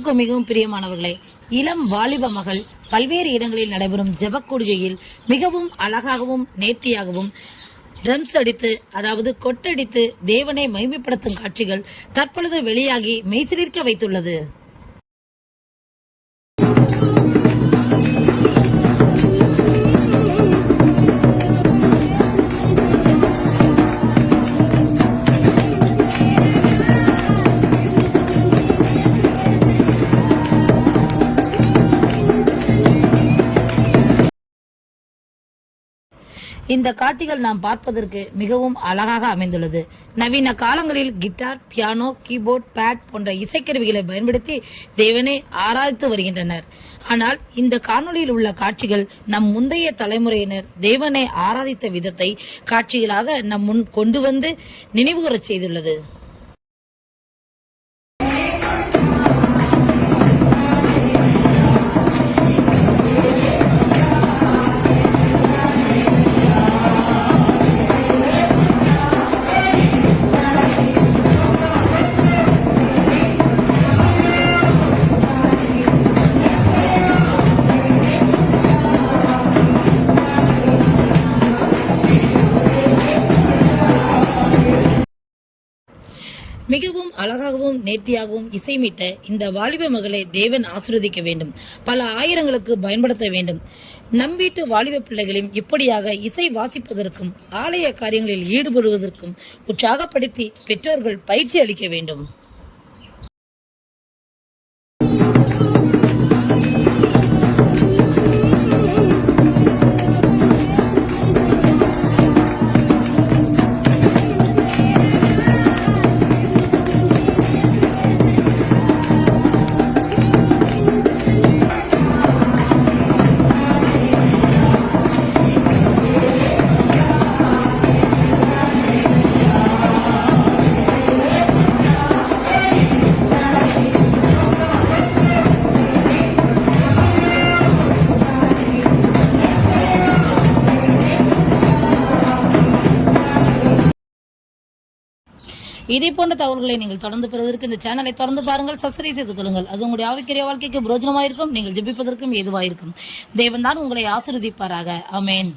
கிறிஸ்துவுக்கு மிகவும் பிரியமானவர்களே, இளம் வாலிப மகள் பல்வேறு இடங்களில் நடைபெறும் ஜெபக்கூடுகையில் மிகவும் அழகாகவும் நேர்த்தியாகவும் ட்ரம்ஸ் அடித்து, அதாவது கொட்டடித்து தேவனை மகிமைப்படுத்தும் காட்சிகள் தற்பொழுது வெளியாகி மெய்சிலிர்க்க வைத்துள்ளது. இந்த காட்சிகள் நாம் பார்ப்பதற்கு மிகவும் அழகாக அமைந்துள்ளது. நவீன காலங்களில் கிட்டார், பியானோ, கீபோர்ட், பேட் போன்ற இசைக்கருவிகளை பயன்படுத்தி தேவனை ஆராதித்து வருகின்றனர். ஆனால் இந்த காணொளியில் உள்ள காட்சிகள் நம் முந்தைய தலைமுறையினர் தேவனை ஆராதித்த விதத்தை காட்சிகளாக நம் முன் கொண்டு வந்து நினைவுகூரச் செய்துள்ளது. மிகவும் அழகாகவும் நேர்த்தியாகவும் இசைமீட்ட இந்த வாலிப மகளை தேவன் ஆசீர்வதிக்க வேண்டும். பல ஆயிரங்களுக்கு பயன்படுத்த வேண்டும். நம் வீட்டு வாலிப பிள்ளைகளையும் இப்படியாக இசை வாசிப்பதற்கும் ஆலய காரியங்களில் ஈடுபடுவதற்கும் உற்சாகப்படுத்தி பெற்றோர்கள் பயிற்சி அளிக்க வேண்டும். இதே போன்ற தகவல்களை நீங்கள் தொடர்ந்து பெறுவதற்கு இந்த சேனலை தொடர்ந்து பாருங்கள், சப்ஸ்கிரைப் செய்து கொள்ளுங்கள். அது உங்களுடைய ஆவிக்குரிய வாழ்க்கைக்கு பிரயோஜனமாயிருக்கும். நீங்கள் ஜெபிப்பதற்கும் ஏதுவாயிருக்கும். தேவன் தான் உங்களை ஆசீர்வதிப்பாராக. ஆமென்.